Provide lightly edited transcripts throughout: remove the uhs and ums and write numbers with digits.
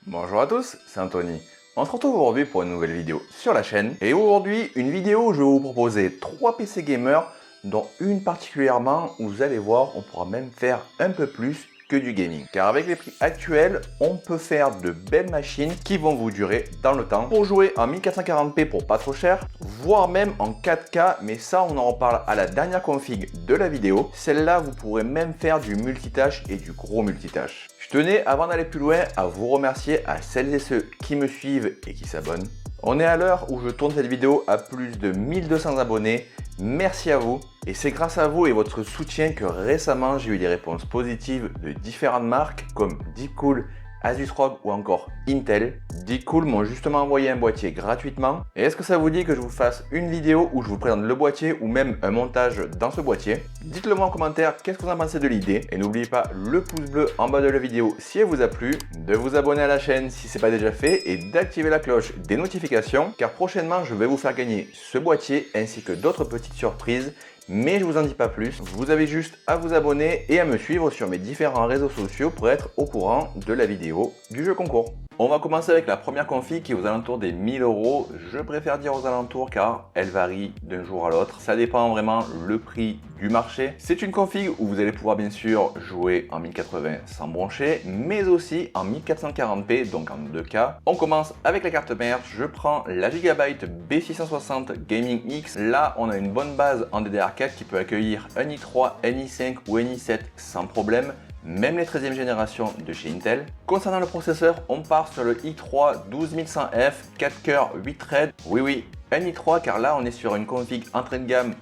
Bonjour à tous, c'est Anthony. On se retrouve aujourd'hui pour une nouvelle vidéo sur la chaîne. Et aujourd'hui, une vidéo où je vais vous proposer 3 PC gamers, dont une particulièrement où vous allez voir, on pourra même faire un peu plus que du gaming. Car avec les prix actuels, on peut faire de belles machines qui vont vous durer dans le temps pour jouer en 1440p pour pas trop cher, voire même en 4K, mais ça on en reparle à la dernière config de la vidéo. Celle-là, vous pourrez même faire du multitâche et du gros multitâche. Je tenais, avant d'aller plus loin, à vous remercier à celles et ceux qui me suivent et qui s'abonnent. On est à l'heure où je tourne cette vidéo à plus de 1200 abonnés. Merci à vous. Et c'est grâce à vous et votre soutien que récemment j'ai eu des réponses positives de différentes marques comme Deepcool, Asus ROG ou encore Intel. Deepcool m'ont justement envoyé un boîtier gratuitement. Et est-ce que ça vous dit que je vous fasse une vidéo où je vous présente le boîtier ou même un montage dans ce boîtier? Dites-le moi en commentaire qu'est-ce que vous en pensez de l'idée. Et n'oubliez pas le pouce bleu en bas de la vidéo si elle vous a plu, de vous abonner à la chaîne si ce n'est pas déjà fait et d'activer la cloche des notifications car prochainement je vais vous faire gagner ce boîtier ainsi que d'autres petites surprises. Mais je vous en dis pas plus, vous avez juste à vous abonner et à me suivre sur mes différents réseaux sociaux pour être au courant de la vidéo du jeu concours. On va commencer avec la première config qui est aux alentours des 1000 €. Je préfère dire aux alentours car elle varie d'un jour à l'autre. Ça dépend vraiment le prix du marché. C'est une config où vous allez pouvoir bien sûr jouer en 1080 sans broncher, mais aussi en 1440p, donc en 2K. On commence avec la carte mère. Je prends la Gigabyte B660 Gaming X. Là, on a une bonne base en DDR4 qui peut accueillir un i3, un i5 ou un i7 sans problème. Même les 13e génération de chez Intel. Concernant le processeur, on part sur le i3 12100F, 4 cœurs, 8 threads. Oui, un i3 car là on est sur une config entrée de gamme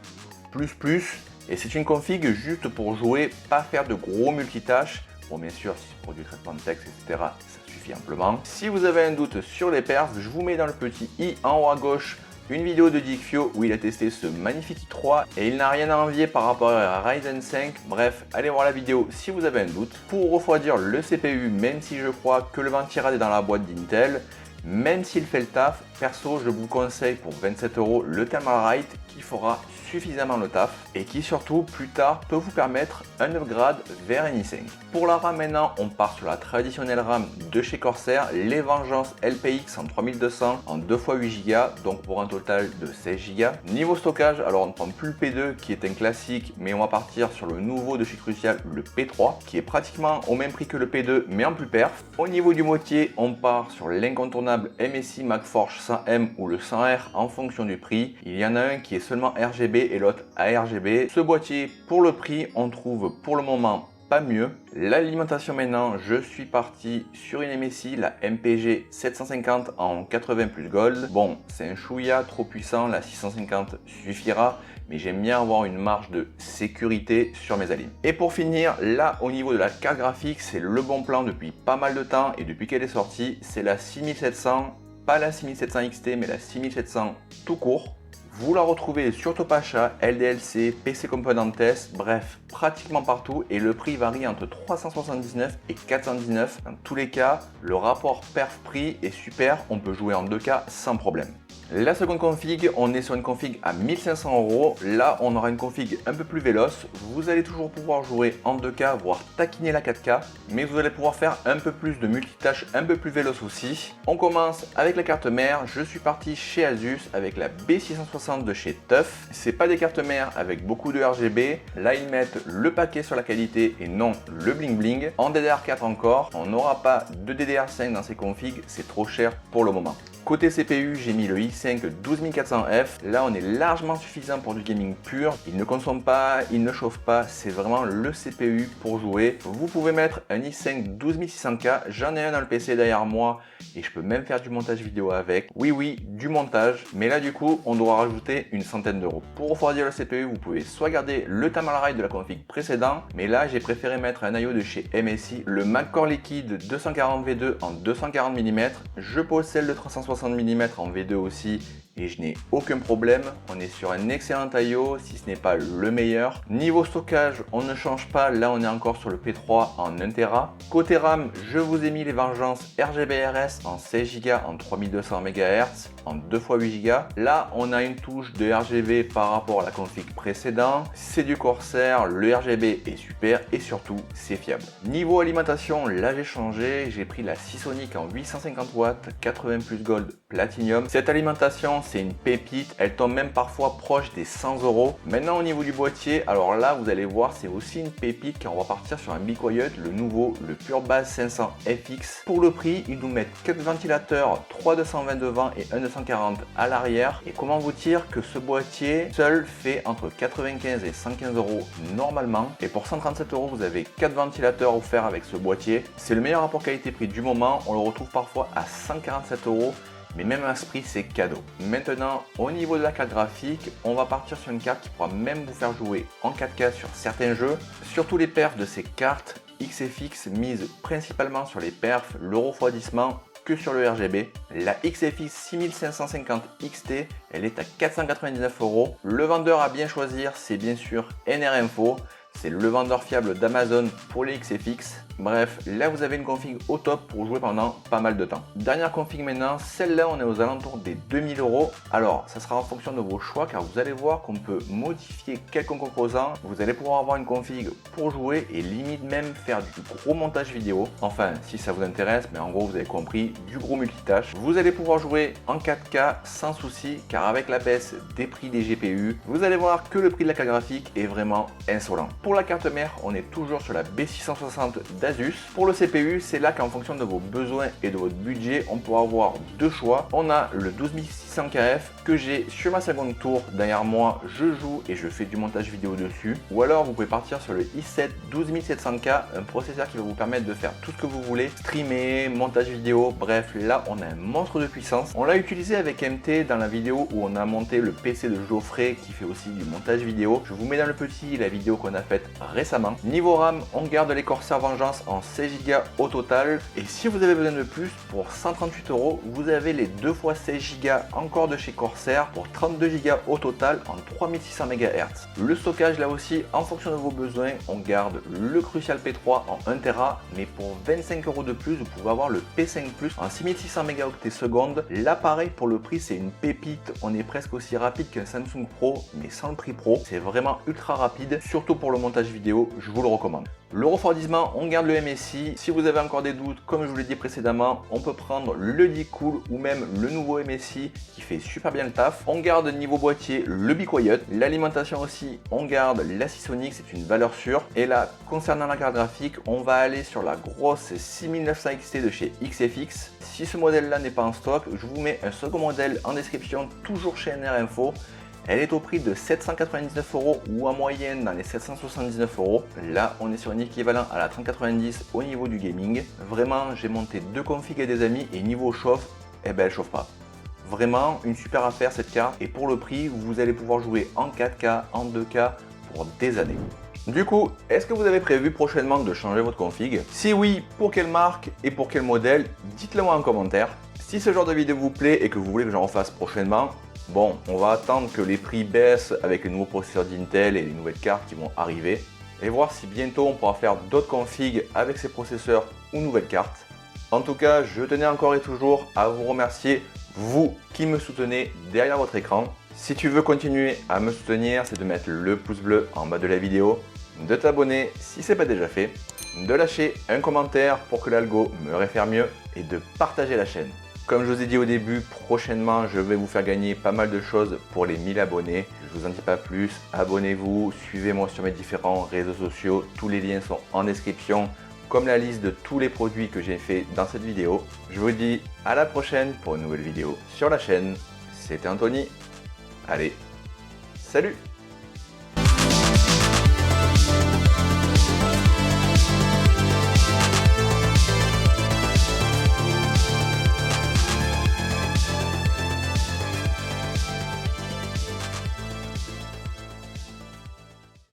plus et c'est une config juste pour jouer, pas faire de gros multitâches. Bon, bien sûr, si c'est pour du traitement de texte, etc., ça suffit amplement. Si vous avez un doute sur les perfs, je vous mets dans le petit i en haut à gauche une vidéo de Geekfio où il a testé ce magnifique i3 et il n'a rien à envier par rapport à Ryzen 5. Bref, allez voir la vidéo si vous avez un doute. Pour refroidir le CPU, même si je crois que le Ventirad est dans la boîte d'Intel, même s'il fait le taf, perso je vous conseille pour 27 € le Thermalright qui fera suffisamment le taf et qui surtout plus tard peut vous permettre un upgrade vers un i5. Pour la RAM maintenant, on part sur la traditionnelle RAM de chez Corsair, les Vengeance LPX en 3200 en 2x8 Go, donc pour un total de 16 Go. Niveau stockage, alors on ne prend plus le P2 qui est un classique, mais on va partir sur le nouveau de chez Crucial, le P3, qui est pratiquement au même prix que le P2 mais en plus perf. Au niveau du motier, on part sur l'incontournable MSI MagForge 100M ou le 100R en fonction du prix. Il y en a un qui est seulement RGB et l'autre ARGB. Ce boîtier, pour le prix, on trouve pour le moment pas mieux. L'alimentation maintenant, je suis parti sur une MSI, la MPG 750 en 80 plus Gold. Bon, c'est un chouïa trop puissant, la 650 suffira, mais j'aime bien avoir une marge de sécurité sur mes aliments. Et pour finir, là au niveau de la carte graphique, c'est le bon plan depuis pas mal de temps et depuis qu'elle est sortie, c'est la 6700, pas la 6700 XT mais la 6700 tout court. Vous la retrouvez sur Topacha, LDLC, PC Componentes, bref, pratiquement partout et le prix varie entre 379 et 419. Dans tous les cas, le rapport perf-prix est super, on peut jouer en 2K sans problème. La seconde config, on est sur une config à 1500 €. Là, on aura une config un peu plus véloce. Vous allez toujours pouvoir jouer en 2K, voire taquiner la 4K, mais vous allez pouvoir faire un peu plus de multitâches, un peu plus véloce aussi. On commence avec la carte mère. Je suis parti chez Asus avec la B660 de chez TUF. C'est pas des cartes mères avec beaucoup de RGB. Là, ils mettent le paquet sur la qualité et non le bling bling. En DDR4 encore, on n'aura pas de DDR5 dans ces configs, c'est trop cher pour le moment. Côté CPU, j'ai mis le i5 12400F. Là, on est largement suffisant pour du gaming pur. Il ne consomme pas, il ne chauffe pas. C'est vraiment le CPU pour jouer. Vous pouvez mettre un i5 12600K. J'en ai un dans le PC derrière moi et je peux même faire du montage vidéo avec. Oui, du montage. Mais là, du coup, on doit rajouter une centaine d'euros. Pour refroidir le CPU, vous pouvez soit garder le Thermalright de la config précédent, mais là, j'ai préféré mettre un IO de chez MSI, le MagCore Liquide 240 V2 en 240 mm. Je possède le 360 mm en V2 aussi et je n'ai aucun problème. On est sur un excellent I/O, si ce n'est pas le meilleur. Niveau stockage, on ne change pas. Là, on est encore sur le P3 en 1 Tera. Côté RAM, je vous ai mis les Vengeance RGB-RS en 16 Go en 3200 MHz en 2 x 8 Go. Là, on a une touche de RGB par rapport à la config précédente. C'est du Corsair, le RGB est super et surtout, c'est fiable. Niveau alimentation, là j'ai changé. J'ai pris la Seasonic en 850 watts, 80 plus Gold Platinum. Cette alimentation, c'est une pépite. Elle tombe même parfois proche des 100 €. Maintenant, au niveau du boîtier, alors là, vous allez voir, c'est aussi une pépite car on va partir sur un Be Quiet, le nouveau, le Pure Bass 500 FX. Pour le prix, ils nous mettent 4 ventilateurs, 3 220 devant et 1 240 à l'arrière. Et comment vous dire que ce boîtier seul fait entre 95 et 115 € normalement. Et pour 137 €, vous avez 4 ventilateurs offerts avec ce boîtier. C'est le meilleur rapport qualité-prix du moment. On le retrouve parfois à 147 €. Mais même à ce prix, c'est cadeau. Maintenant, au niveau de la carte graphique, on va partir sur une carte qui pourra même vous faire jouer en 4K sur certains jeux. Surtout les perfs de ces cartes XFX misent principalement sur les perfs, le refroidissement que sur le RGB. La XFX 6550 XT, elle est à 499 €. Le vendeur à bien choisir, c'est bien sûr NRinfo. C'est le vendeur fiable d'Amazon pour les XFX. Bref, là vous avez une config au top pour jouer pendant pas mal de temps. Dernière config maintenant, celle-là on est aux alentours des 2000 €. Alors ça sera en fonction de vos choix car vous allez voir qu'on peut modifier quelques composants. Vous allez pouvoir avoir une config pour jouer et limite même faire du gros montage vidéo. Enfin si ça vous intéresse, mais en gros vous avez compris, du gros multitâche. Vous allez pouvoir jouer en 4K sans souci car avec la baisse des prix des GPU, vous allez voir que le prix de la carte graphique est vraiment insolent. Pour la carte mère, on est toujours sur la B660 d'Asus. Pour le CPU, c'est là qu'en fonction de vos besoins et de votre budget, on pourra avoir deux choix. On a le 12600 KF que j'ai sur ma seconde tour. Derrière moi, je joue et je fais du montage vidéo dessus. Ou alors, vous pouvez partir sur le i7 12700K, un processeur qui va vous permettre de faire tout ce que vous voulez. Streamer, montage vidéo, bref, là, on a un monstre de puissance. On l'a utilisé avec MT dans la vidéo où on a monté le PC de Geoffrey qui fait aussi du montage vidéo. Je vous mets dans le petit la vidéo qu'on a faite récemment. Niveau RAM, on garde les Corsair Vengeance en 16 Go au total. Et si vous avez besoin de plus, pour 138 €, vous avez les 2 x 16 Go encore de chez Corsair pour 32 Go au total en 3600 MHz. Le stockage là aussi, en fonction de vos besoins, on garde le Crucial P3 en 1 Tera, mais pour 25 € de plus, vous pouvez avoir le P5 Plus en 6600 mégaoctets secondes. L'appareil pour le prix, c'est une pépite. On est presque aussi rapide qu'un Samsung Pro, mais sans le prix Pro. C'est vraiment ultra rapide, surtout pour le montage vidéo, je vous le recommande. Le refroidissement, on garde le MSI. Si vous avez encore des doutes, comme je vous l'ai dit précédemment, on peut prendre le D-Cool ou même le nouveau MSI qui fait super bien le taf. On garde niveau boîtier le Be Quiet. L'alimentation aussi, on garde la Seasonic, c'est une valeur sûre. Et là, concernant la carte graphique, on va aller sur la grosse 6900 XT de chez XFX. Si ce modèle-là n'est pas en stock, je vous mets un second modèle en description, toujours chez NRinfo. Elle est au prix de 799 € ou en moyenne dans les 779 €. Là, on est sur un équivalent à la 3090 au niveau du gaming. Vraiment, j'ai monté deux configs et des amis et niveau chauffe, eh ben elle chauffe pas. Vraiment, une super affaire cette carte et pour le prix, vous allez pouvoir jouer en 4K, en 2K pour des années. Du coup, est-ce que vous avez prévu prochainement de changer votre config? Si oui, pour quelle marque et pour quel modèle? Dites-le moi en commentaire. Si ce genre de vidéo vous plaît et que vous voulez que j'en refasse prochainement, bon, on va attendre que les prix baissent avec les nouveaux processeurs d'Intel et les nouvelles cartes qui vont arriver et voir si bientôt on pourra faire d'autres configs avec ces processeurs ou nouvelles cartes. En tout cas, je tenais encore et toujours à vous remercier, vous qui me soutenez derrière votre écran. Si tu veux continuer à me soutenir, c'est de mettre le pouce bleu en bas de la vidéo, de t'abonner si ce n'est pas déjà fait, de lâcher un commentaire pour que l'algo me réfère mieux et de partager la chaîne. Comme je vous ai dit au début, prochainement je vais vous faire gagner pas mal de choses pour les 1000 abonnés. Je vous en dis pas plus, abonnez-vous, suivez-moi sur mes différents réseaux sociaux, tous les liens sont en description, comme la liste de tous les produits que j'ai fait dans cette vidéo. Je vous dis à la prochaine pour une nouvelle vidéo sur la chaîne. C'était Anthony. Allez, salut!